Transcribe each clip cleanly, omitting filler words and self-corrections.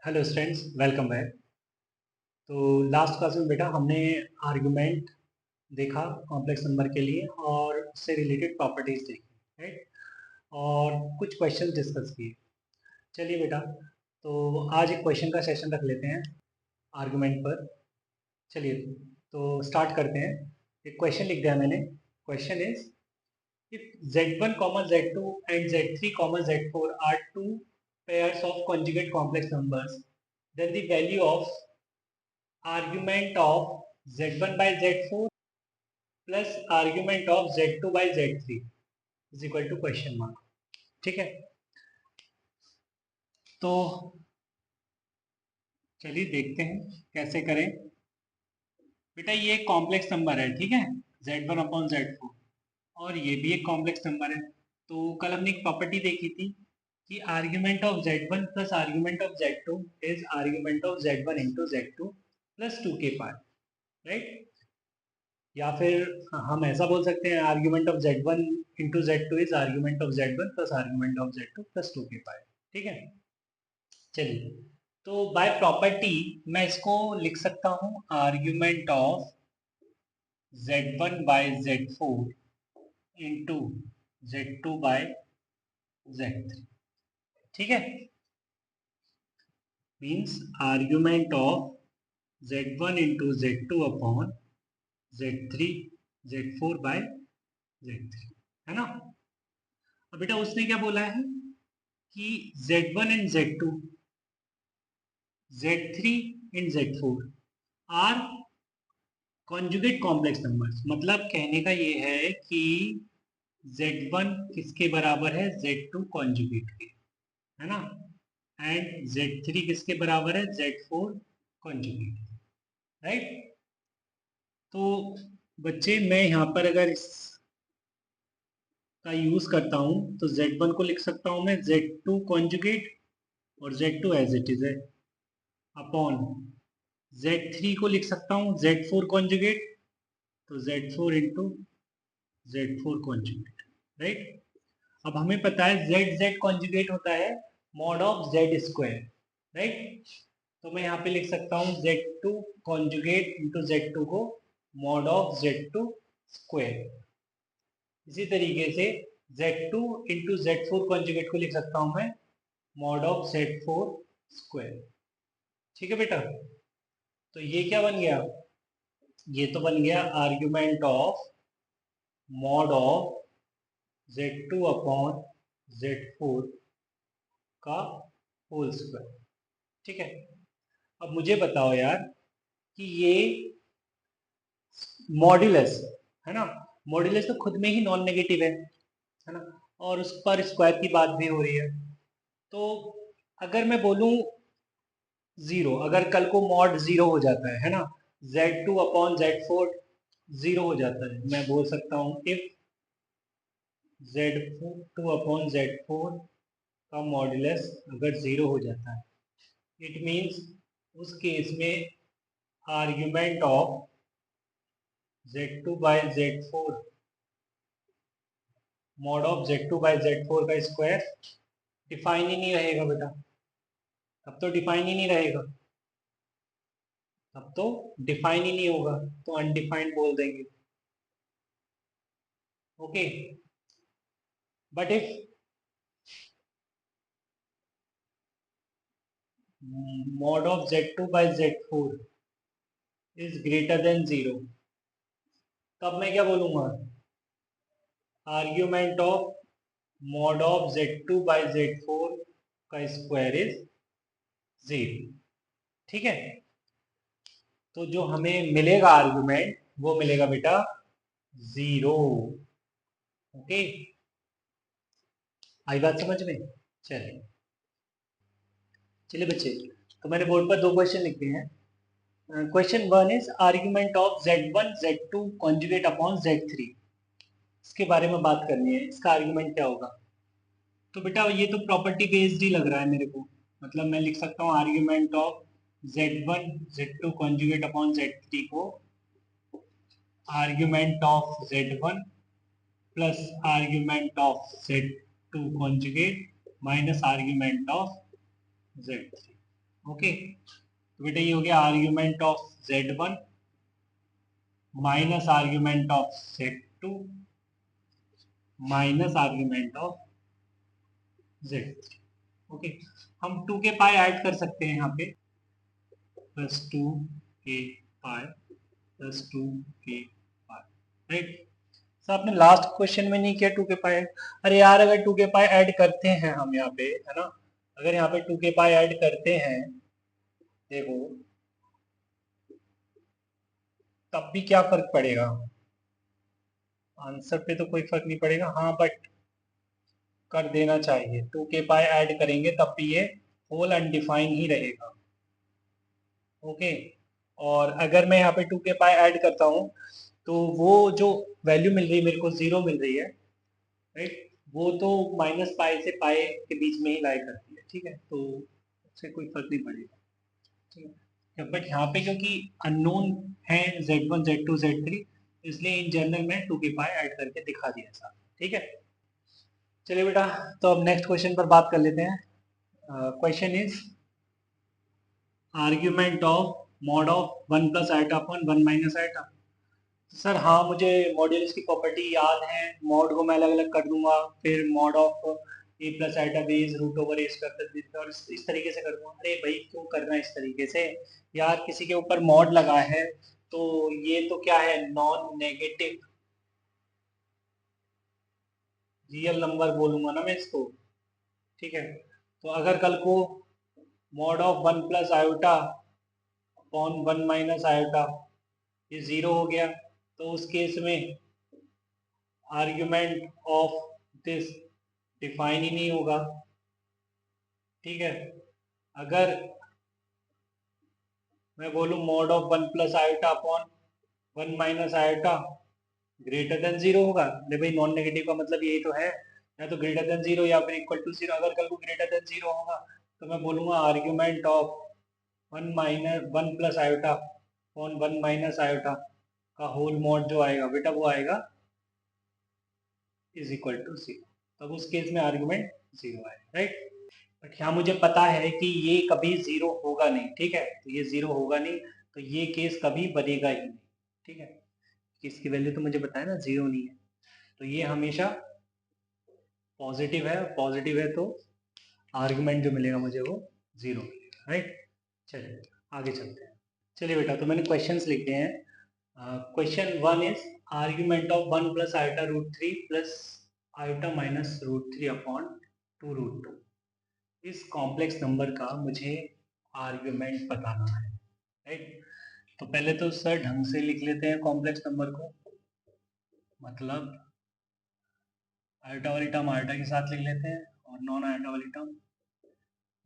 Hello students, welcome back. तो last class में बेटा हमने आर्गुमेंट देखा कॉम्प्लेक्स नंबर के लिए और उससे रिलेटेड प्रॉपर्टीज देखी, राइट। और कुछ क्वेश्चन डिस्कस किए। चलिए बेटा, तो आज एक क्वेश्चन का सेशन रख लेते हैं आर्गुमेंट पर। चलिए, तो स्टार्ट करते हैं। एक क्वेश्चन लिख दिया मैंने। Question is, if z1 z2 and z3 z4 are two pairs of conjugate complex numbers, then the value of argument of z1 by z4 plus argument of z2 by z3 is equal to question mark. ठीक है, तो चलिए देखते हैं कैसे करें। बेटा ये एक कॉम्प्लेक्स नंबर है, ठीक है, z1 अपॉन z4, और ये भी एक कॉम्प्लेक्स नंबर है। तो कल हमने एक प्रॉपर्टी देखी थी कि argument of z1 plus argument of z2 is argument of z1 into z2 plus 2 के पार, राइट। या फिर हम ऐसा बोल सकते हैं, argument of z1 into z2 is argument of z1 plus argument of z2 plus 2 के पाए। ठीक है, चलिए, तो बाय प्रॉपर्टी मैं इसको लिख सकता हूं argument of z1 by z4 into z2 by z3। ठीक है, means argument of z1 into z2 upon z3 z4 by z3, है ना। अब बेटा उसने क्या बोला है कि z1 and z2, z3 and z4 are conjugate complex numbers. मतलब कहने का ये है कि z1 किसके बराबर है, z2 कॉन्जुगेट के, है ना, एंड z3 किसके बराबर है, z4 कॉन्जुगेट, राइट। तो बच्चे मैं यहाँ पर अगर इस का यूज करता हूँ तो z1 को लिख सकता हूँ मैं z2 कॉन्जुगेट और z2 एज इट इज है, अपॉन z3 को लिख सकता हूँ z4 कॉन्जुगेट, तो z4 into z4 conjugate, right. अब हमें पता है z कॉन्जुगेट होता है mod of z square, right. तो मैं यहाँ पे लिख सकता हूँ z2 कॉन्जुगेट इंटू z2 को मॉड ऑफ z2 स्क्वायर। इसी तरीके से z2 इंटू z4 कॉन्जुगेट को लिख सकता हूँ मैं मॉड ऑफ z4 स्क्वायर। ठीक है बेटा, तो ये क्या बन गया, ये तो बन गया argument of mod of z2 upon z4 का होल स्क्वायर। ठीक है, अब मुझे बताओ यार कि ये मॉड्यूलस है ना, मॉड्यूलस तो खुद में ही नॉन नेगेटिव है ना, और उस पर स्क्वायर की बात भी हो रही है। तो अगर मैं बोलूं जीरो, अगर कल को मॉड जीरो हो जाता है ना, z2 अपॉन z4 जीरो हो जाता है, मैं बोल सकता हूं इफ z2 अपॉन z4 का मॉड्यूलस अगर जीरो हो जाता है, इट मीन्स उस केस में argument of z2 by z4 mod of z2 by z4 का स्क्वायर डिफाइन ही नहीं रहेगा बेटा। तब तो डिफाइन ही नहीं रहेगा, तब तो डिफाइन ही नहीं होगा, तो अनडिफाइंड बोल देंगे। Okay, but if mod of z2 by z4 is greater than zero, तब मैं क्या बोलूंगा, argument of mod of z2 by z4 का स्क्वायर इज जीरो। ठीक है, तो जो हमें मिलेगा आर्ग्यूमेंट वो मिलेगा बेटा जीरो। ओके, आई बात समझ में। चलिए चलिए बच्चे, तो मैंने बोर्ड पर दो क्वेश्चन लिखे हैं। Question one is argument of z1 z2 conjugate upon z3, इसके बारे में बात करनी है, इसका आर्ग्यूमेंट क्या होगा। तो बेटा ये तो प्रॉपर्टी बेस्ड ही लग रहा है मेरे को, मतलब मैं लिख सकता हूँ argument of z1 z2 conjugate upon z3 को argument of z1 plus argument of z2 conjugate minus argument of z3। Okay, तो बेटा ये हो गया argument of Z1 minus argument of Z2 minus argument of Z3। Okay, हम 2 के पाई add कर सकते हैं यहाँ पे, प्लस 2 के पाई प्लस 2 के पाई, राइट। सर आपने लास्ट क्वेश्चन में नहीं किया 2 के पाई ऐड। अरे यार, अगर 2 के पाई ऐड करते हैं हम यहाँ पे, है ना, अगर यहाँ पे 2 के पाई ऐड करते हैं, देखो तब भी क्या फर्क पड़ेगा, आंसर पे तो कोई फर्क नहीं पड़ेगा, हाँ बट कर देना चाहिए। 2 के पाई ऐड करेंगे तब भी ये होल अनडिफाइन ही रहेगा। ओके, और अगर मैं यहाँ पे 2 के पाई ऐड करता हूँ तो वो जो वैल्यू मिल रही है मेरे को, 0 मिल रही है, राइट, वो तो माइनस पाई से पाई के बीच में ही लाई करती है, ठीक है, तो उससे कोई फर्क नहीं पड़ेगा, ठीक है। बट यहाँ पे क्योंकि अननोन है Z1 Z2 Z3, इसलिए इन जनरल में 2 के पाई ऐड करके दिखा दिया साथ, ठीक है। चलिए बेटा, तो अब नेक्स्ट क्वेश्चन पर बात कर लेते हैं। Question is argument of mod of 1 plus iota upon 1 minus iota. Sir हाँ, मुझे मॉड्यूलस की प्रॉपर्टी याद है, मॉड को मैं अलग अलग कर दूंगा, फिर mod of a plus iota b is root over a square और इस तरीके से कर दूंगा। अरे भाई क्यों करना इस तरीके से यार, किसी के ऊपर मॉड लगा है तो ये तो क्या है, नॉन नेगेटिव रियल नंबर बोलूंगा ना मैं इसको, ठीक है। तो अगर कल को mod of 1 plus iota upon 1 minus iota ये 0 हो गया, तो उस केस में आर्ग्यूमेंट ऑफ दिस डिफाइन ही नहीं होगा, ठीक है। अगर मैं बोलूं mod of 1 plus iota upon 1 minus iota greater than 0 होगा, अरे भाई नॉन नेगेटिव का मतलब यही तो है, या तो ग्रेटर देन 0 या फिर इक्वल टू 0। अगर कल को ग्रेटर देन 0 होगा तो मैं बोलूंगा argument of 1 plus iota upon 1 minus iota का होल मॉड जो आएगा बेटा वो आएगा इज इक्वल टू 0, तब उस केस में आर्ग्यूमेंट 0 आएगा, राइट। बट यहाँ मुझे पता है कि ये कभी 0 होगा नहीं, ठीक है, तो ये 0 होगा नहीं, तो ये केस कभी बनेगा ही नहीं, ठीक है। इसकी वैल्यू तो मुझे पता है ना 0 नहीं है, तो ये हमेशा पॉजिटिव है तो आर्गुमेंट जो मिलेगा मुझे वो 0 मिलेगा, राइट। चलिए आगे चलते हैं। चलिए बेटा, तो मैंने क्वेश्चंस लिख दिए हैं। Question 1 is argument of 1 plus iota root 3 plus iota minus root 3 upon 2 root 2। इस कॉम्प्लेक्स नंबर का मुझे आर्ग्यूमेंट बताना है, राइट। तो पहले तो सर ढंग से लिख लेते हैं कॉम्प्लेक्स नंबर को, मतलब आयोटा वाली टर्म आयोटा के साथ लिख लेते हैं और नॉन आयोटा वाली टर्म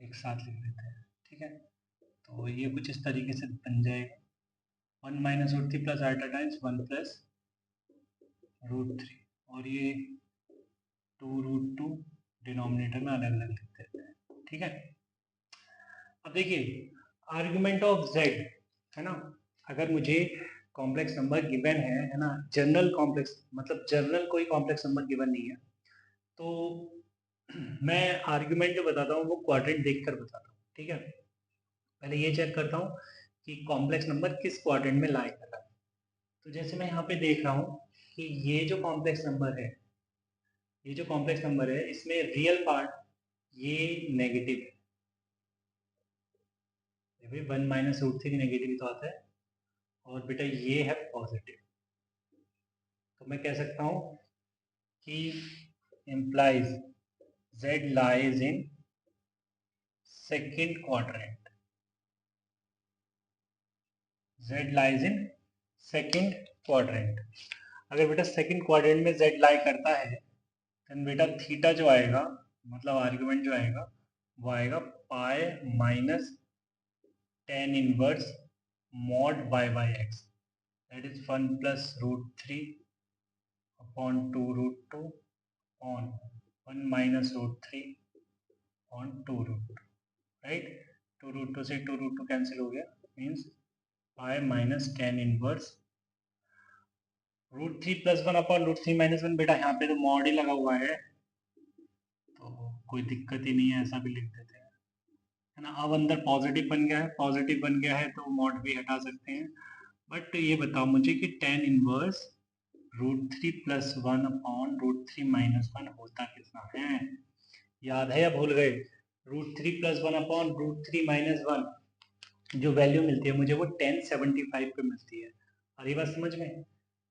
एक साथ लिख लेते हैं, ठीक है। तो ये कुछ इस तरीके से बन जाएगा 1 minus root 3 plus iota times 1 plus root 3, और ये 2 रूट 2 डिनोमिनेटर में अलग अलग लिख देते हैं, ठीक है। अब देखिए आर्ग्यूमेंट ऑफ z, है ना, अगर मुझे कॉम्प्लेक्स नंबर गिवन है ना, जनरल कॉम्प्लेक्स मतलब जनरल कोई कॉम्प्लेक्स नंबर गिवन नहीं है, तो मैं आर्ग्यूमेंट जो बताता हूँ वो क्वाड्रेंट देखकर बताता हूँ, ठीक है। पहले ये चेक करता हूँ कि कॉम्प्लेक्स नंबर किस क्वाड्रेंट में लाई कर रहा है। तो जैसे मैं यहाँ पे देख रहा हूँ कि ये जो कॉम्प्लेक्स नंबर है, ये जो कॉम्प्लेक्स नंबर है इसमें रियल पार्ट ये नेगेटिव है, 1 माइनस रूट 3 नेगेटिव तो आता है, और बेटा ये है पॉजिटिव, तो मैं कह सकता हूँ कि implies z lies in second quadrant, z lies in second quadrant। अगर बेटा सेकंड क्वाड्रेंट में z लाई करता है तो बेटा थीटा जो आएगा, मतलब आर्गुमेंट जो आएगा वो आएगा pi minus tan inverse mod y by x, that is 1 plus root 3 upon 2 root 2 on 1 minus root 3 on 2 root 2, right. 2 root 2 से 2 रूट 2 कैंसिल हो गया, means pi minus tan inverse root 3 plus 1 upon root 3 minus 1। बेटा यहाँ पे तो mod ही लगा हुआ है तो कोई दिक्कत ही नहीं है, ऐसा भी लिख देते हैं, है ना। अब अंदर पॉजिटिव बन गया है, पॉजिटिव बन गया है तो मॉड भी हटा सकते हैं। बट ये बताओ मुझे कि tan इनवर्स √3 + 1/√3 - 1 होता कितना है? याद है या भूल गए? √3 + 1/√3 - 1 जो वैल्यू मिलती है मुझे वो 1075 पे मिलती है। आ रही बात समझ में?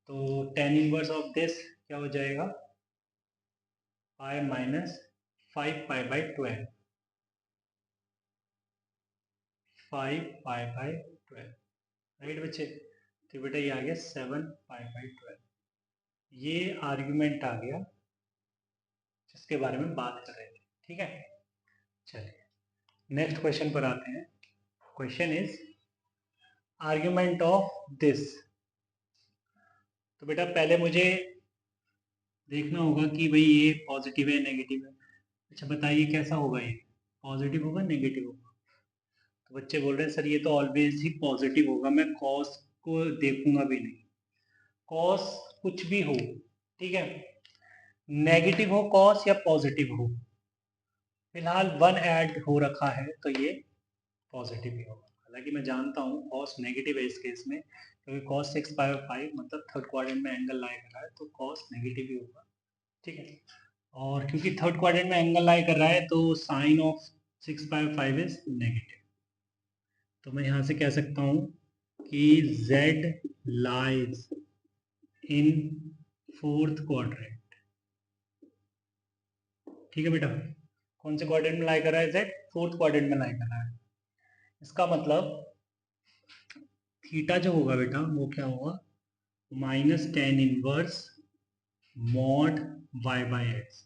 तो tan इनवर्स ऑफ दिस क्या हो जाएगा? पाई माइनस 5π/12, 5π/12, राइट बच्चे? तो बेटा ये आ गया 7π/12। ये आर्ग्यूमेंट आ गया जिसके बारे में बात कर रहे थे। ठीक है, चलिए नेक्स्ट क्वेश्चन पर आते हैं। Question is argument of this. तो बेटा पहले मुझे देखना होगा कि भाई ये पॉजिटिव है नेगेटिव है। अच्छा बताइए कैसा होगा, ये पॉजिटिव होगा नेगेटिव होगा? तो बच्चे बोल रहे हैं सर ये तो ऑलवेज ही पॉजिटिव होगा, मैं कॉस को देखूंगा भी नहीं। कॉस कुछ भी हो, ठीक है, नेगेटिव हो कॉस या पॉजिटिव हो, फिलहाल 1 ऐड हो रखा है तो ये पॉजिटिव ही होगा। हालांकि मैं जानता हूँ कॉस नेगेटिव है इस केस में, क्योंकि कॉस 6/5 मतलब थर्ड क्वाड्रेंट में एंगल लाई कर रहा है तो कॉस नेगेटिव ही होगा। ठीक है, और क्योंकि थर्ड क्वाड्रेंट में एंगल लाई कर रहा है तो साइन ऑफ 6/5 इज नेगेटिव। तो मैं यहाँ से कह सकता हूँ कि z lies in fourth quadrant. ठीक है बेटा, कौन से क्वाड्रेंट में लाई कर रहा है? z फोर्थ क्वाड्रेंट में लाई कर रहा है। इसका मतलब थीटा जो होगा बेटा वो क्या होगा? -tan inverse mod y/x,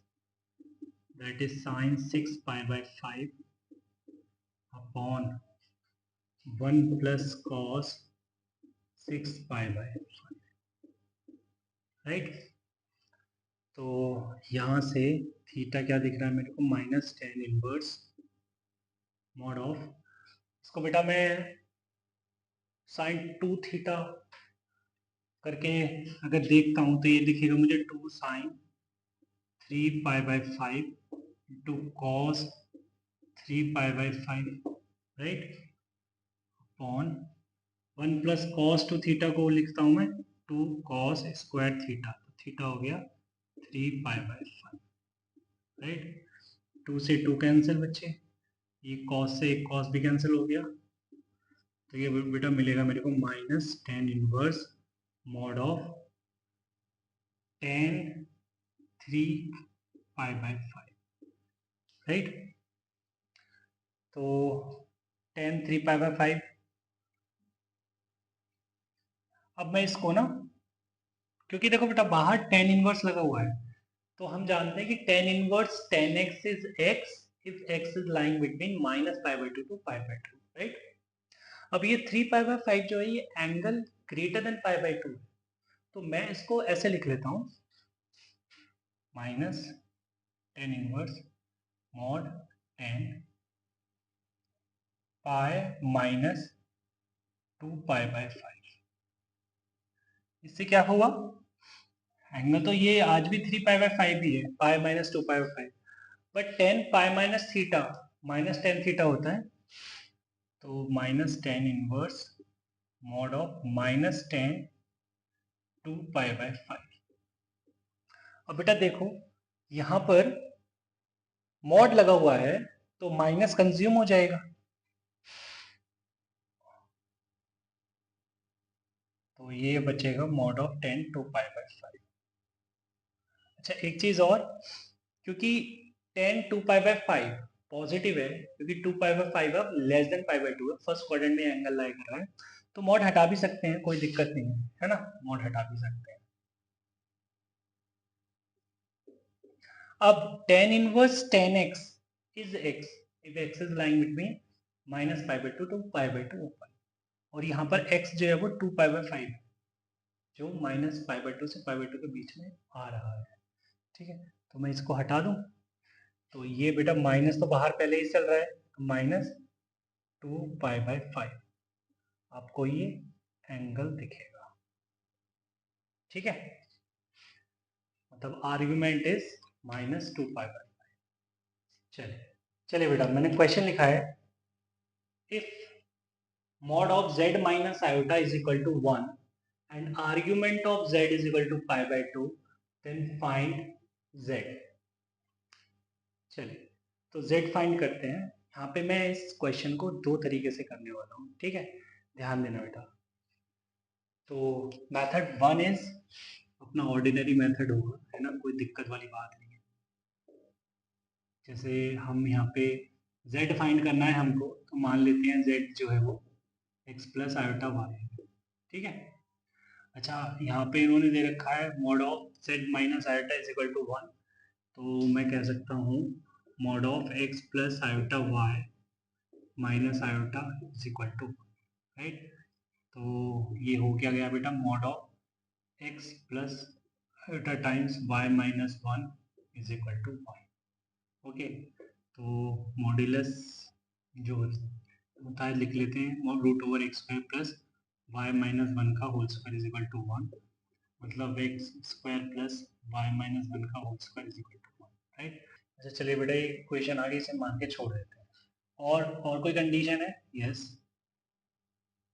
that is sin 6π/5 upon 1 plus cos 6π/5, right. तो यहाँ से थीटा क्या दिख रहा है मेरे को? -tan इनवर्स mod ऑफ, इसको बेटा मैं sin 2 थीटा करके अगर देखता हूँ तो ये दिखेगा मुझे 2 sin 3π/5 into cos 3π/5, right, upon 1 plus cos 2 theta को लिखता हूँ मैं 2 cos स्क्वायर थीटा, तो थीटा हो गया 3π/5, राइट। 2 से 2 कैंसिल बच्चे, ये cos से एक cos भी कैंसिल हो गया, तो ये बेटा मिलेगा मेरे को -tan inverse mod of tan 3π/5, right. तो tan 3π/5, अब मैं इसको ना, क्योंकि देखो बेटा बाहर tan इनवर्स लगा हुआ है तो हम जानते हैं कि tan inverse tan x is x if x is lying between -π/2 to π/2, right. अब ये 3π/5 जो है ये एंगल ग्रेटर देन π/2 है, तो मैं इसको ऐसे लिख लेता हूँ -tan इनवर्स mod tan π - 2π/5। इससे क्या हुआ? एंगल तो ये आज भी 3π/5 ही है, π - 2π/5, but tan π - theta -tan theta होता है, तो -tan inverse mod of -tan 2π/5। अब बेटा देखो यहाँ पर मॉड लगा हुआ है तो माइनस कंज्यूम हो जाएगा, तो ये बचेगा mod ऑफ tan 2π/5। अच्छा एक चीज और, क्योंकि tan 2π/5 पॉजिटिव है, क्योंकि 2π/5 अब लेस देन π/2 है, फर्स्ट क्वाड्रेंट में एंगल लाई कर रहा है, तो मॉड हटा भी सकते हैं, कोई दिक्कत नहीं है ना, मॉड हटा भी सकते हैं। अब tan inverse tan x is x if x is lying between -π/2 to π/2 open, और यहाँ पर x जो है वो 2π/5 है जो -π/2 से π/2 के बीच में आ रहा है। ठीक है, तो मैं इसको हटा दूं तो ये बेटा माइनस तो बाहर पहले ही चल रहा है, -2π/5 आपको ये एंगल दिखेगा। ठीक है, मतलब आर्ग्यूमेंट इज -2π/5। चलिए चलिए बेटा मैंने क्वेश्चन लिखा है if mod of z minus iota is equal to 1 and argument of z is equal to pi by 2, then find z. चलिए तो z फाइंड करते हैं। यहाँ पे मैं इस क्वेश्चन को दो तरीके से करने वाला हूँ, ठीक है, ध्यान देना बेटा। तो मेथड 1 इज अपना ऑर्डिनरी मेथड होगा, है ना, कोई दिक्कत वाली बात नहीं है। जैसे हम यहाँ पे z फाइंड करना है हमको, तो मान लेते हैं z जो है वो x प्लस आयोटा वाई है, ठीक है। अच्छा, यहाँ पे इन्होंने दे रखा है mod of z minus iota is equal to 1, तो मैं कह सकता हूँ mod of x plus iota y minus iota is equal to, right. तो ये हो क्या गया बेटा, mod of x plus iota times y minus 1 is equal to 1, okay. तो मॉड्यूलस जो होता है लिख लेते हैं, root over x square plus y minus 1 का whole square is equal to 1, मतलब x square plus y minus 1 का whole square is equal to 1, right. अच्छा चलिए बेटा, ये इक्वेशन आगे से मान के छोड़ देते हैं। और कोई कंडीशन है? यस,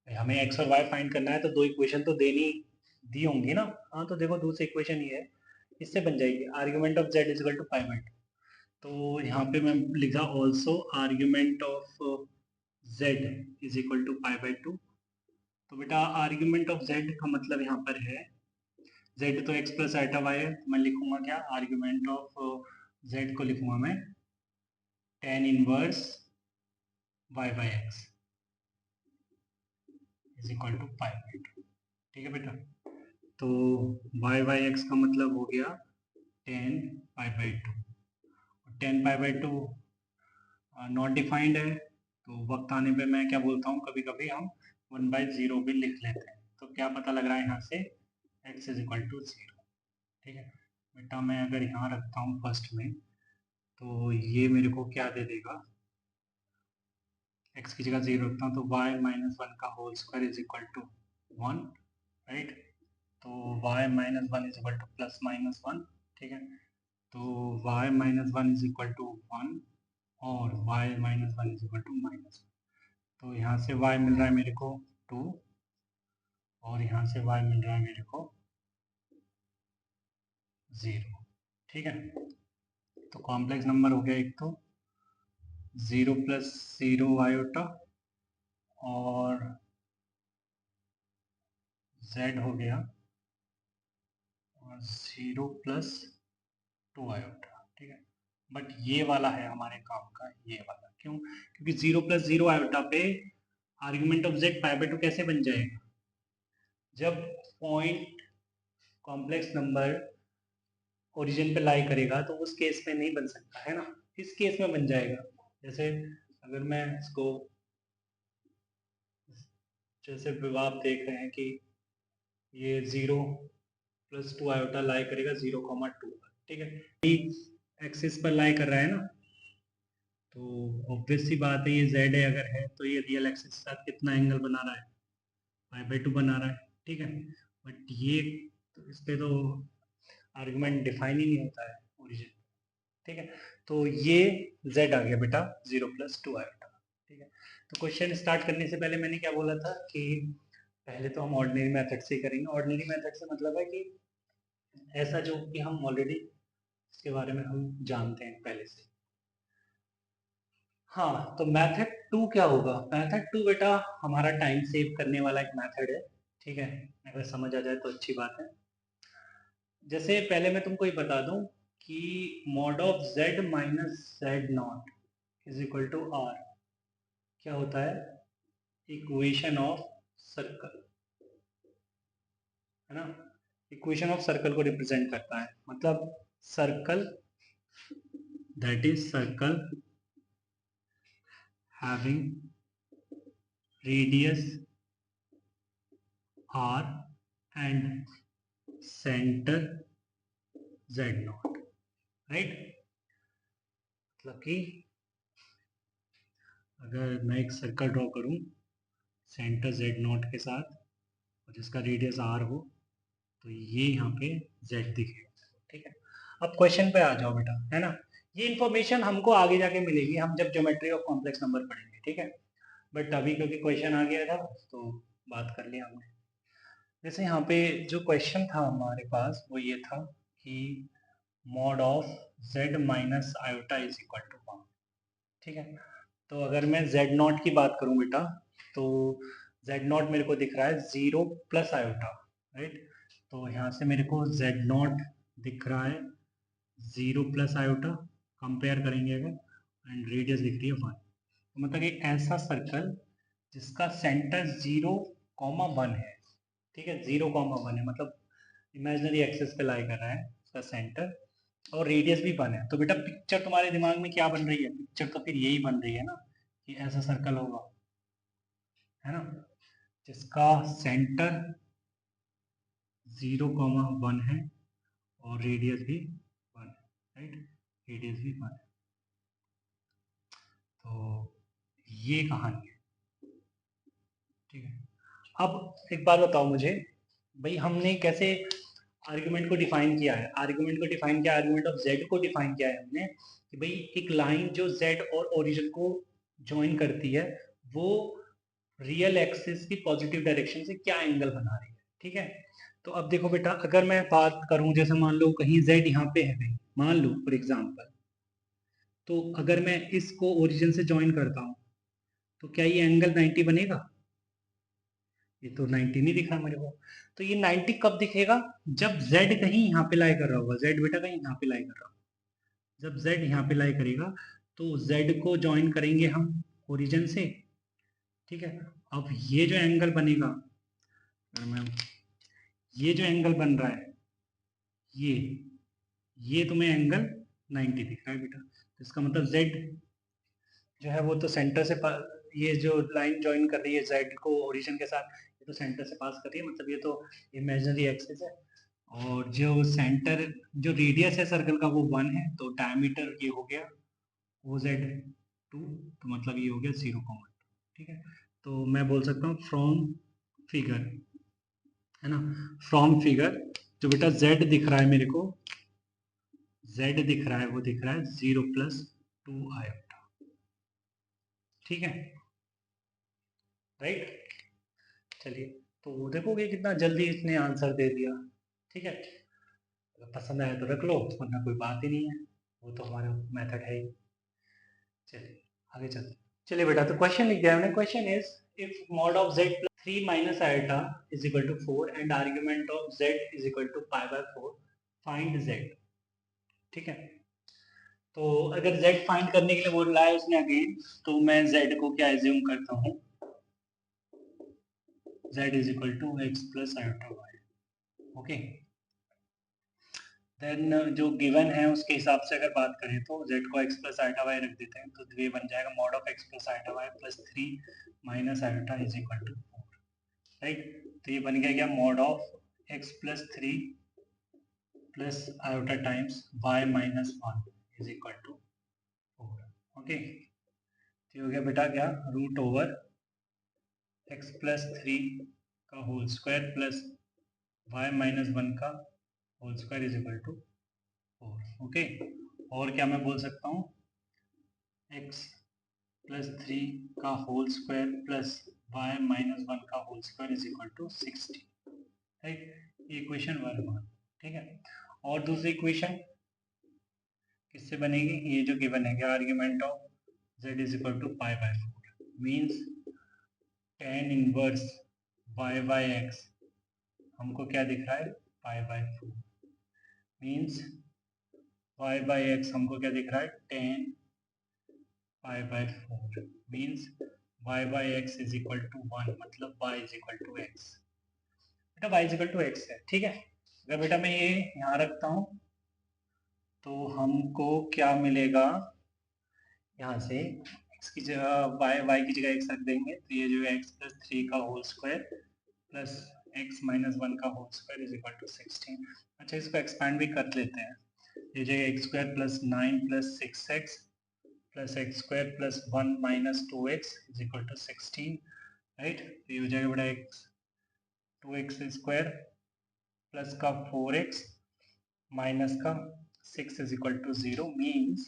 हमें एक्स और वाई फाइंड करना है तो दो इक्वेशन तो देनी दी होंगी ना। हाँ, तो देखो दूसरी इक्वेशन ये है, इससे बन जाएगी argument of z is equal to pi by 2। तो यहाँ पे मैं लिखा also argument of z is equal to pi by 2। तो बेटा आर्ग्यूमेंट ऑफ z का मतलब यहाँ पर है, z तो x प्लस आइटा y है, तो मैं लिखूंगा क्या, आर्ग्यूमेंट ऑफ z को लिखूंगा मैं tan inverse y by x is equal to pi by 2, ठीक है बेटा। तो y बाई एक्स का मतलब हो गया tan pi by 2, tan pi by 2 not defined है, तो वक्त आने पे मैं क्या बोलता हूँ, कभी कभी हम 1/0 भी लिख लेते हैं। तो क्या पता लग रहा है यहाँ से x इज इक्वल टू 0, ठीक है बेटा। मैं अगर यहाँ रखता हूँ फर्स्ट में, तो ये मेरे को क्या दे देगा, x की जगह 0 रखता हूँ तो y माइनस 1 का whole square is equal to 1, right. तो y minus 1 is equal to plus minus 1, ठीक है। तो y minus 1 is equal to 1 और y minus 1 is equal to minus 1। तो यहाँ से y मिल रहा है मेरे को 2 और यहाँ से y मिल रहा है मेरे को 0, ठीक है। तो कॉम्प्लेक्स नंबर हो गया एक तो 0 प्लस 0 आयोटा और z हो गया और 0 प्लस 2 आयोटा, ठीक है। बट ये वाला है हमारे काम का, ये वाला क्यों, क्योंकि 0 प्लस 0 आयोटा पे argument of z pi by 2 कैसे बन जाएगा, जब पॉइंट कॉम्प्लेक्स नंबर ओरिजिन पे लाई करेगा तो उस केस में नहीं बन सकता है ना, इस केस में बन जाएगा। जैसे अगर मैं इसको, जैसे आप देख रहे हैं कि ये 0 प्लस 2 आयोटा लाई करेगा 0,2, ठीक है, एक्सिस पर लाई कर रहा है ना, तो ऑब्वियस सी बात है ये z है, अगर है तो ये रियल एक्सिस के साथ कितना एंगल बना रहा है, पाई बाई 2 बना रहा है, ठीक है। बट ये तो इस पे तो आर्गुमेंट डिफाइन ही नहीं होता है ओरिजिन, ठीक है। तो ये z आ गया बेटा 0 प्लस 2 आयोटा, ठीक है। तो क्वेश्चन स्टार्ट करने से पहले मैंने क्या बोला था कि पहले तो हम ऑर्डिनरी मेथड से करेंगे। ऑर्डिनरी मेथड से मतलब है कि ऐसा जो कि हम ऑलरेडी इसके बारे में हम जानते हैं पहले से। हाँ, तो मेथड 2 क्या होगा, मेथड 2 बेटा हमारा टाइम सेव करने वाला एक मेथड है, ठीक है। अगर समझ आ जाए तो अच्छी बात है। जैसे पहले मैं तुमको ये बता दूं कि mod of z minus z not is equal to r क्या होता है, इक्वेशन ऑफ सर्कल, है ना। इक्वेशन ऑफ सर्कल को रिप्रेजेंट करता है, मतलब circle that is circle having radius r and center z0, right. मतलब कि अगर मैं एक सर्कल ड्रॉ करूं सेंटर z0 के साथ और जिसका रेडियस r हो, तो ये यहाँ पे z दिखेगा, ठीक है। अब क्वेश्चन पे आ जाओ बेटा, है ना। ये इन्फॉर्मेशन हमको आगे जाके मिलेगी, हम जब ज्योमेट्री ऑफ कॉम्प्लेक्स नंबर पढ़ेंगे, ठीक है। बट अभी क्योंकि क्वेश्चन आ गया था तो बात कर लिया हमने। जैसे यहाँ पे जो क्वेश्चन था हमारे पास वो ये था कि mod of z minus iota is equal to 1। ठीक है, तो अगर मैं z नॉट की बात करूं बेटा, तो z नॉट मेरे को दिख रहा है 0 प्लस आयोटा, राइट। तो यहाँ से मेरे को z नॉट दिख रहा है 0 प्लस आयोटा, कंपेयर करेंगे अगर, एंड रेडियस दिख रही है 1। तो मतलब एक ऐसा सर्कल जिसका सेंटर 0,1 है। ठीक है, 0,1 है, मतलब इमेजिनरी एक्सिस पे लाई कर रहा है उसका सेंटर, और रेडियस भी 1 है। तो बेटा पिक्चर तुम्हारे दिमाग में क्या बन रही है? पिक्चर तो फिर यही बन रही है ना कि ऐसा सर्कल होगा, है ना, जिसका सेंटर 0,1 है और रेडियस भी 1 है, राइट, रेडियस भी 1 है। तो ये कहानी है। ठीक है, अब एक बात बताओ मुझे भाई, हमने कैसे आर्गुमेंट को डिफाइन किया है? आर्गुमेंट ऑफ जेड को डिफाइन किया है हमने कि भाई एक लाइन जो जेड और ओरिजिन को ज्वाइन करती है वो रियल एक्सिस की पॉजिटिव डायरेक्शन से क्या एंगल बना रही है। ठीक है, तो अब देखो बेटा, अगर मैं बात करूं, जैसे मान लो कहीं जेड यहाँ पे है कहीं, मान लो फॉर एग्जाम्पल, तो अगर मैं इसको ओरिजिन से ज्वाइन करता हूँ तो क्या ये एंगल 90 बनेगा? ये तो 90 नहीं दिख रहा मेरे को। तो ये 90 कब दिखेगा? जब z कहीं यहाँ पे लाई कर रहा होगा, z बेटा कहीं यहाँ पे लाई कर रहा होगा। जब z यहाँ पे लाई करेगा तो z को ज्वाइन करेंगे हम ओरिजिन से। ठीक है, अब ये जो एंगल बनेगा, अगर मैं ये जो एंगल बन रहा है, ये ये तुम्हें एंगल 90 दिख रहा है बेटा। तो इसका मतलब z जो है वो तो सेंटर से ये जो लाइन ज्वाइन कर रही है z को ओरिजिन के साथ, ये तो सेंटर से पास कर रही है, मतलब ये तो इमेजिनरी एक्सिस है। और जो सेंटर, जो रेडियस है सर्कल का वो 1 है, तो डायमीटर ये हो गया OZ2, तो मतलब ये हो गया 0,2। ठीक है, तो मैं बोल सकता हूँ फ्रॉम फिगर, है ना, फ्रॉम फिगर जो बेटा z दिख रहा है मेरे को, z दिख रहा है वो दिख रहा है 0+2 आयोटा। ठीक है, राइट। चलिए, तो देखोगे कितना जल्दी इसने आंसर दे दिया। ठीक है, अगर पसंद आया तो रख लो, वरना कोई बात ही नहीं है, वो तो हमारा मेथड है ही। चलिए आगे चलते, चलिए बेटा, तो क्वेश्चन लिख दिया हमने। Question is if mod of z plus 3 minus iota is equal to 4 and argument of z is equal to π/4, find z। ठीक है, तो अगर z फाइंड करने के लिए बोल रहा है उसने अगेन, तो मैं z को क्या एज्यूम करता हूँ, z is equal to x plus iota y। Okay, then जो गिवन है उसके हिसाब से अगर बात करें तो z को x प्लस आयोटा y रख देते हैं, तो ये बन जाएगा mod of x plus iota y plus 3 minus iota is equal to 4, right. तो ये बन गया क्या, mod of x plus 3 plus iota times y minus 1 is equal to 4। Okay, तो हो गया बेटा क्या, रूट ओवर x प्लस 3 का whole square plus y minus 1 का whole square is equal to 4। Okay, और क्या मैं बोल सकता हूँ, x प्लस 3 का whole square plus y minus 1 का whole square is equal to 60, right. ये इक्वेशन 1। ठीक है, और दूसरी इक्वेशन किससे बनेगी, ये जो गिवन है क्या, argument of z is equal to π/4 means tan inverse y/x हमको क्या दिख रहा है, π/4 मीन्स y/x हमको क्या दिख रहा है, tan π/4 means y/x is equal to 1, मतलब y is equal to x। बेटा y is equal to x है। ठीक है, अगर बेटा मैं ये यहाँ रखता हूँ तो हमको क्या मिलेगा, यहाँ से x की जगह y की जगह x रख देंगे, तो ये जो x प्लस 3 का whole square plus x minus 1 का whole square is equal to 16। अच्छा, इसको एक्सपैंड भी कर लेते हैं, ये जो x square plus 9 plus 6x plus x square plus 1 minus 2x is equal to 16, right. तो ये हो जाएगा बड़ा x 2x स्क्वायर प्लस का 4x माइनस का 6 is equal to 0 means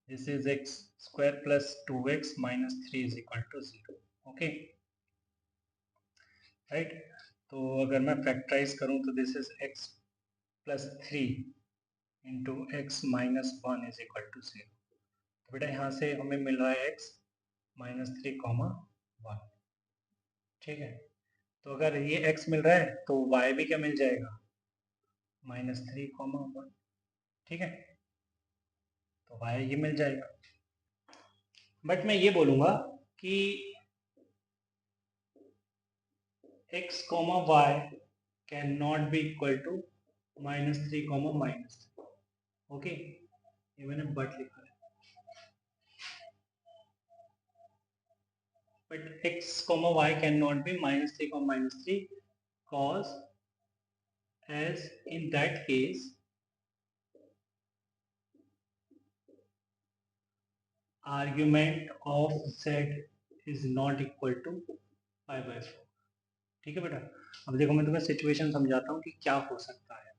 this is x square plus 2x minus 3 is equal to 0। Okay right. तो अगर मैं फैक्टराइज करूं तो this is x plus 3 into x minus 1 is equal to 0। तो बेटा यहाँ से हमें मिल रहा है x माइनस 3 कॉमा 1, ठीक है। तो अगर ये x मिल रहा है तो y भी क्या मिल जाएगा, माइनस 3 कॉमा 1, ठीक है। तो y ये मिल जाएगा। बट मैं ये बोलूँगा कि x comma y can not be equal to minus 3 comma minus, okay, ये मैंने बट लिखा है। But x comma y can not be minus 3 comma minus 3 cos as in that case argument of z is not equal to pi by 4, ठीक है बेटा। अब देखो मैं तुम्हें सिचुएशन समझाता हूँ कि क्या हो सकता है।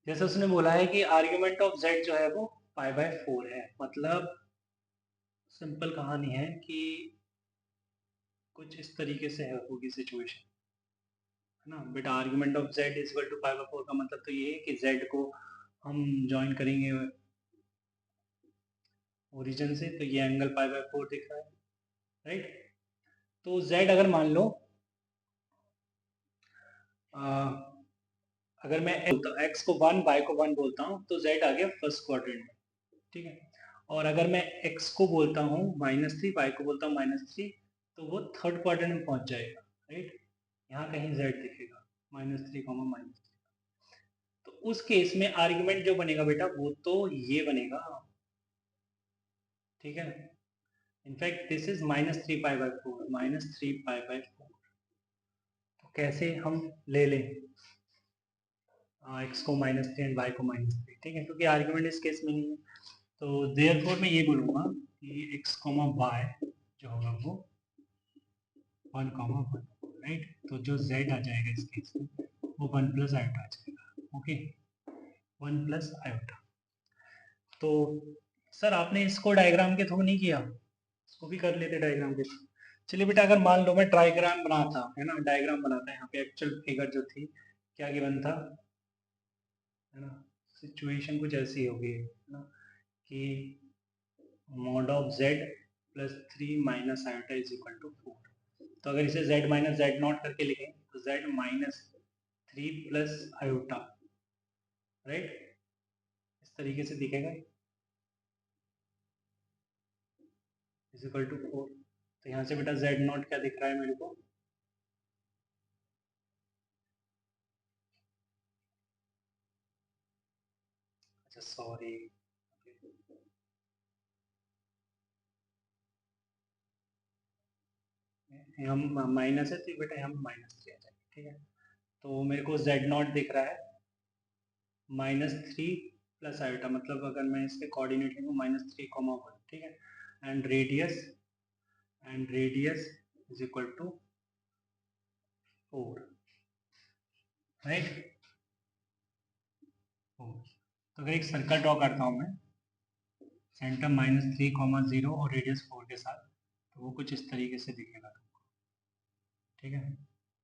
जैसे उसने बोला है कि आर्ग्यूमेंट ऑफ z जो है वो पाई बाय 4 है, मतलब सिंपल कहानी है कि कुछ इस तरीके से है होगी सिचुएशन, है ना बेटा। Argument of z is equal to pi by 4 का मतलब तो ये है कि z को हम ज्वाइन करेंगे ओरिजिन से, तो ये एंगल पाई बाय 4 दिख रहा है, राइट। तो z अगर मान लो अगर मैं x को 1 y को 1 बोलता हूँ तो z आ गया फर्स्ट क्वाड्रेंट में, ठीक है। और अगर मैं x को बोलता हूँ -3, y को बोलता हूँ -3, तो वो थर्ड क्वाड्रेंट में पहुंच जाएगा, राइट। यहाँ कहीं z दिखेगा -3 -3। तो उस केस में आर्ग्यूमेंट जो बनेगा बेटा वो तो ये बनेगा, ठीक है। In fact this is -3 pi by 4, -3 pi by 4। तो कैसे हम ले लें x को -3 एंड y को -3, ठीक है, क्योंकि आर्ग्यूमेंट इस केस में नहीं है। तो देयरफॉर मैं ये बोलूँगा कि x, y जो होगा वो 1, 1, राइट। तो जो z आ जाएगा इस केस में वो 1 प्लस आयोटा आ जाएगा, ओके, 1 प्लस आयोटा। तो सर आपने इसको डायग्राम के थ्रू नहीं किया, इसको भी कर लेते डायग्राम के थ्रू। चलिए बेटा अगर मान लो मैं डायग्राम बनाता, है ना, डायग्राम बनाता है यहाँ पे एक्चुअल फिगर जो थी क्या गिवन था, है ना। सिचुएशन कुछ ऐसी होगी, है ना, कि mod of z plus 3 minus iota is equal to 4। तो अगर इसे z माइनस जेड नॉट करके लिखें तो z minus 3 plus iota, right, इस तरीके से दिखेगा इज इक्वल टू 4। तो यहाँ से बेटा z नॉट क्या दिख रहा है मेरे को, अच्छा सॉरी, हम माइनस है तो बेटा हम -3 आ जाएगा, ठीक है। तो मेरे को z नॉट दिख रहा है -3 प्लस आयोटा, मतलब अगर मैं इसके कोऑर्डिनेट लिखूँ -3, 1, ठीक है। And radius is equal to 4, right. तो अगर एक सर्कल ड्रॉ करता हूँ मैं सेंटर -3, 0 और रेडियस 4 के साथ, तो वो कुछ इस तरीके से दिखेगा, ठीक है।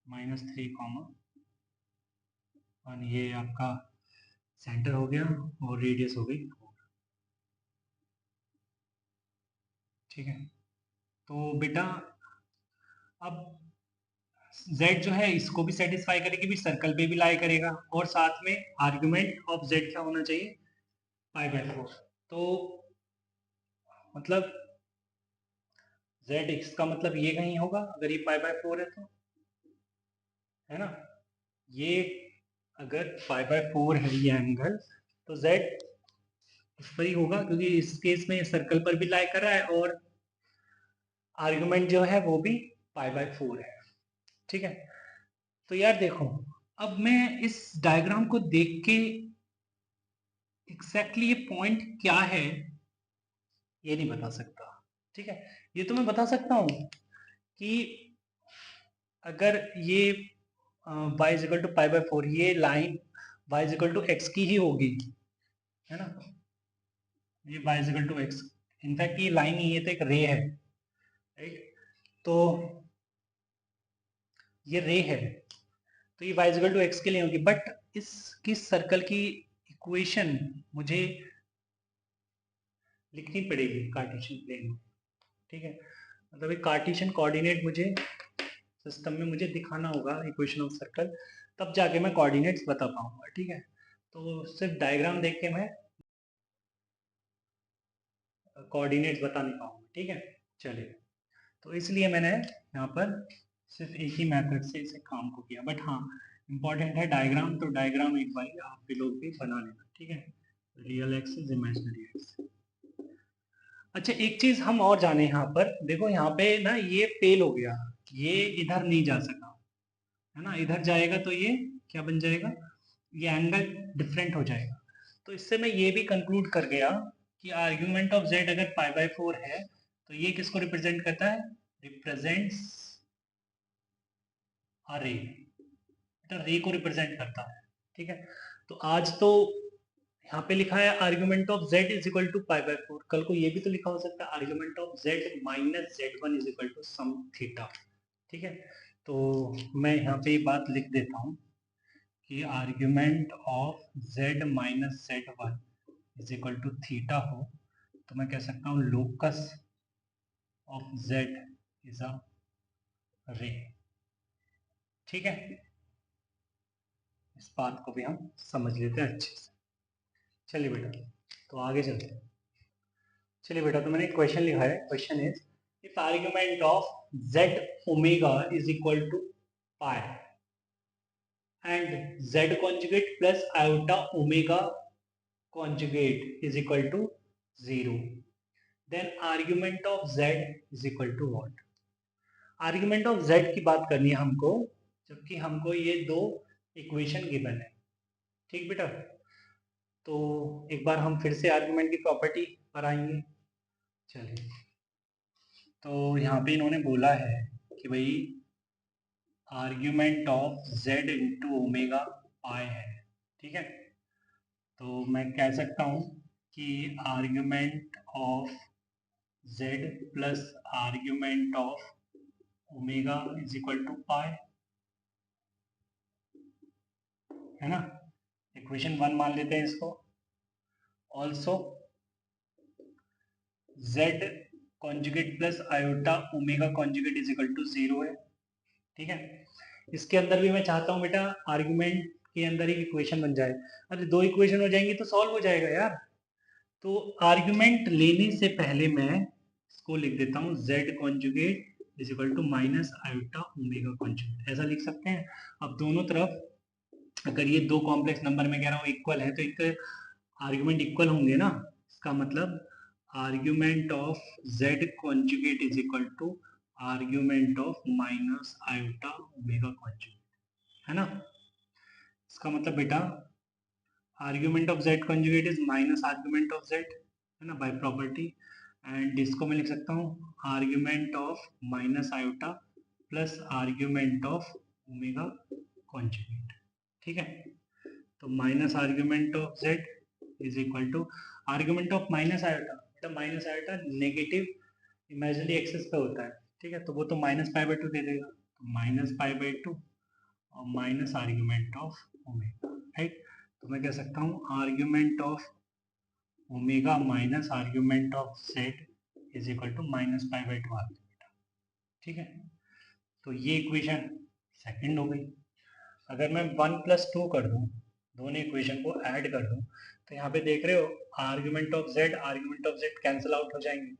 -3, 1 ये आपका सेंटर हो गया और रेडियस हो गई 4, ठीक है। तो बेटा अब z जो है इसको भी सेटिस्फाई करेगी, भी सर्कल पे भी लाई करेगा, और साथ में आर्गुमेंट ऑफ z क्या होना चाहिए, पाई बाय 4। तो मतलब z x का मतलब ये कहीं होगा अगर ये पाई बाय 4 है तो, है ना। ये अगर पाई बाय 4 है ये एंगल, तो z इस पर ही होगा, क्योंकि इस केस में सर्कल पर भी लाई कर रहा है और आर्गुमेंट जो है वो भी पाई बाय 4 है, ठीक है। तो यार देखो अब मैं इस डायग्राम को देख के एग्जैक्टली ये पॉइंट क्या है ये नहीं बता सकता, ठीक है। ये तो मैं बता सकता हूँ कि अगर ये y is equal to pi by 4, ये line y is equal to x की ही होगी, है ना। ये y is equal to x, in fact ये लाइन ही, ये तो एक रे है, राइट। तो ये रे है, तो ये y इक्वल टू एक्स के लिए होगी, बट किस सर्कल की इक्वेशन मुझे लिखनी पड़ेगी कार्टेशियन प्लेन में, ठीक है। मतलब एक कार्टेशियन कोऑर्डिनेट मुझे सिस्टम में मुझे दिखाना होगा इक्वेशन ऑफ सर्कल, तब जाके मैं कोऑर्डिनेट्स बता पाऊंगा, ठीक है। तो सिर्फ डायग्राम देख के मैं कोऑर्डिनेट्स बता नहीं पाऊंगा, ठीक है। चलिए, तो इसलिए मैंने यहाँ पर सिर्फ एक ही मेथड से इसे काम को किया, बट हाँ इम्पॉर्टेंट है डायग्राम, तो डायग्राम एक बार आप भी लोग भी बना लेना, ठीक है। Real axis, imaginary axis. अच्छा, एक चीज हम और जाने यहाँ पर, देखो यहाँ पे ना ये फेल हो गया, ये इधर नहीं जा सका, है ना। इधर जाएगा तो ये क्या बन जाएगा, ये एंगल डिफरेंट हो जाएगा। तो इससे मैं ये भी कंक्लूड कर गया कि आर्ग्यूमेंट ऑफ जेड अगर पाई बाय 4 है तो ये किसको रिप्रेजेंट करता है, रिप्रेजेंट्स अ रे, तो रे को रिप्रेजेंट करता है, ठीक है। तो आज तो यहाँ पे लिखा है argument of z is equal to pi by 4, कल को ये भी तो लिखा हो सकता है argument of z minus z1 is equal to some theta, ठीक है। तो मैं यहाँ पे ये बात लिख देता हूँ कि argument of z minus z1 is equal to theta हो, तो मैं कह सकता हूँ locus of z is a ray, ठीक है। इस बात को भी हम समझ लेते हैं अच्छे से। चलिए बेटा, तो आगे चलते हैं। चलिए बेटा, तो मैंने एक क्वेश्चन लिखा है, question is if argument of z omega is equal to pi and z conjugate plus iota omega conjugate is equal to 0, then argument of z is equal to what? Argument of z की बात करनी है हमको, जबकि हमको ये दो equation given है, ठीक बेटा। तो एक बार हम फिर से आर्ग्यूमेंट की प्रॉपर्टी पर आएंगे। चलिए, तो यहाँ पे इन्होंने बोला है कि भाई argument of z into omega pi है, ठीक है। तो मैं कह सकता हूँ कि argument of z plus argument of omega is equal to pi, है ना। इक्वेशन 1 मान लेते हैं इसको। Also z conjugate plus iota omega conjugate is equal to 0 है, ठीक है। इसके अंदर भी मैं चाहता हूँ बेटा आर्ग्यूमेंट के अंदर एक इक्वेशन बन जाए। अरे दो इक्वेशन हो जाएंगी तो सॉल्व हो जाएगा यार। तो आर्ग्यूमेंट लेने से पहले मैं इसको लिख देता हूँ z conjugate is equal to minus iota omega conjugate, ऐसा लिख सकते हैं। अब दोनों तरफ अगर ये दो कॉम्प्लेक्स नंबर में कह रहा हूँ इक्वल है, तो एक आर्ग्यूमेंट इक्वल होंगे ना, इसका मतलब argument of z conjugate is equal to argument of minus iota omega conjugate, है ना। इसका मतलब बेटा argument of z conjugate is minus argument of z, है ना, बाय प्रॉपर्टी। एंड इसको मैं लिख सकता हूँ argument of minus iota plus argument of omega conjugate, ठीक है। तो minus argument of z is equal to argument of minus iota, मतलब minus iota negative imaginary axis पे होता है, ठीक है। तो वो तो माइनस पाई बाई 2 दे देगा, तो माइनस पाई बाई 2 और minus argument of omega, right. तो मैं कह सकता हूँ argument of omega minus argument of z is equal to minus pi by 2 आ गया बेटा, ठीक है। तो ये इक्वेशन सेकंड हो गई। अगर मैं 1 प्लस 2 कर दूँ, दोनों इक्वेशन को ऐड कर दूँ, तो यहाँ पे देख रहे हो argument of z cancel out हो जाएंगे,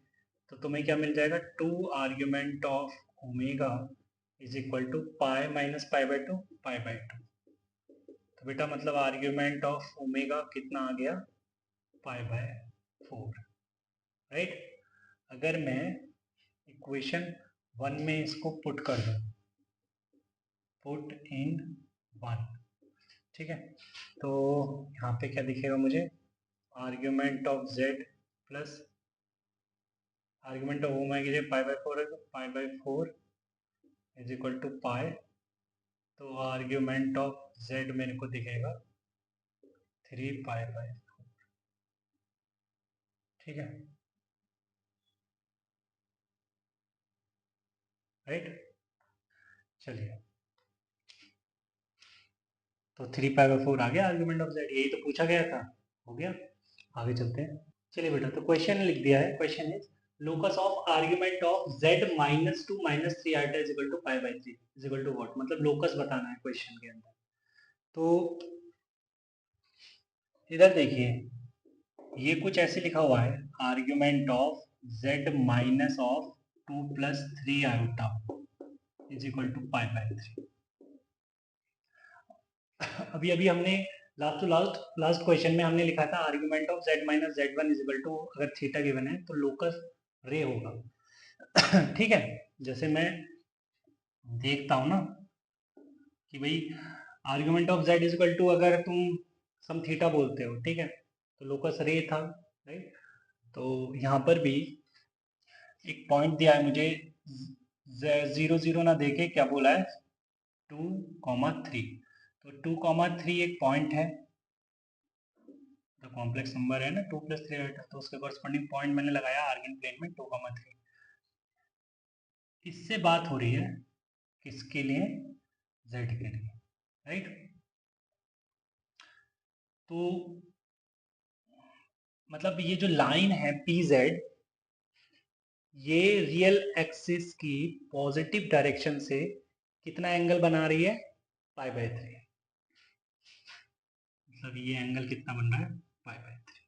तो तुम्हें क्या मिल जाएगा, 2 argument of omega is equal to pi minus pi by 2 pi by 2। तो बेटा मतलब आर्ग्यूमेंट ऑफ ओमेगा कितना आ गया, पाई बाय 4, राइट। अगर मैं इक्वेशन 1 में इसको पुट कर दूं, पुट इन 1, ठीक है, तो यहाँ पे क्या दिखेगा मुझे, argument of z plus argument of omega की जगह पाई बाय 4 है, तो pi by 4 is equal to pi, तो आर्ग्यूमेंट ऑफ z मेरे को दिखेगा 3 पाई बाय 4, ठीक है, राइट। चलिए, तो 3π/4 आ गया आर्ग्यूमेंट ऑफ z, यही तो पूछा गया था, हो गया। आगे चलते हैं। चलिए बेटा, तो क्वेश्चन लिख दिया है। Question is locus of argument of z -2 -3 iota is equal to π/3 is equal to what, मतलब लोकस बताना है क्वेश्चन के अंदर। तो इधर देखिए, ये कुछ ऐसे लिखा हुआ है, argument of z minus of 2 + 3 iota is equal to π/3। अभी अभी हमने लास्ट क्वेश्चन में हमने लिखा था argument of z minus z1 is equal to, अगर थीटा गिवन है तो लोकस रे होगा। ठीक है, जैसे मैं देखता हूं ना कि भाई argument of z is equal to, अगर तुम सम थीटा बोलते हो, ठीक है, तो लोकस रे था, राइट। तो यहाँ पर भी एक पॉइंट दिया है मुझे, 0 0 ना देके क्या बोला है, 2,3। तो 2,3 एक पॉइंट है, तो कॉम्प्लेक्स नंबर है ना 2 + 3 आइटा, तो उसके कॉरस्पॉन्डिंग पॉइंट मैंने लगाया आर्गन प्लेन में 2,3। इससे बात हो रही है किसके लिए, z के लिए, राइट। तो मतलब ये जो लाइन है PZ, ये रियल एक्सिस की पॉजिटिव डायरेक्शन से कितना एंगल बना रही है, π/3। मतलब ये एंगल कितना बन रहा है, π/3।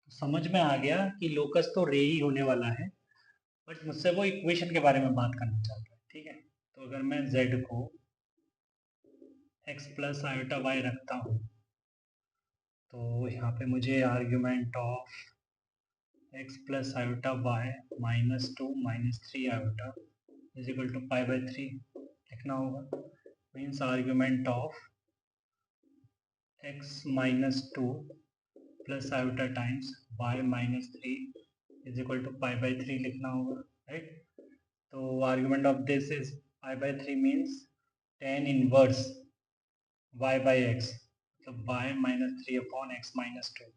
तो समझ में आ गया कि लोकस तो रे ही होने वाला है, बट मुझसे वो इक्वेशन के बारे में बात करना चाहता है, ठीक है। तो अगर मैं z को x + आयोटा y रखता हूँ, तो यहाँ पे मुझे argument of x + iota y -2 -3 iota is equal to π/3 लिखना होगा। Means argument of x -2 + iota times y -3 is equal to π/3 लिखना होगा, राइट। तो argument of this is π/3 means tan inverse y/x, मतलब y -3/x -2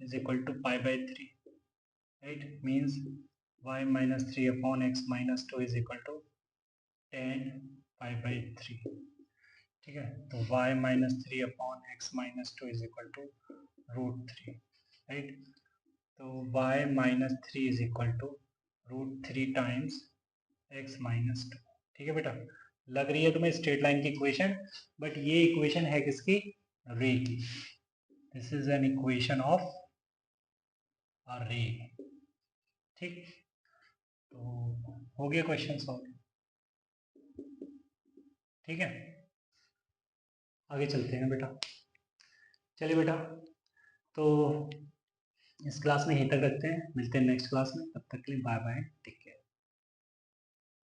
is equal to π/3, right, means y -3/x -2 is equal to tan π/3। ठीक है, तो y -3/x -2 is equal to √3, right। तो y -3 is equal to √3 times x -2। ठीक है बेटा, लग रही है तुम्हें स्ट्रेट लाइन की इक्वेशन, बट ये इक्वेशन है किसकी, रे की। This is an equation of a ray, ठीक। तो हो गया क्वेश्चन सॉल्व, ठीक है। आगे चलते हैं बेटा। चलिए बेटा, तो इस क्लास में यहीं तक रखते हैं, मिलते हैं नेक्स्ट क्लास में, तब तक के लिए बाय बाय।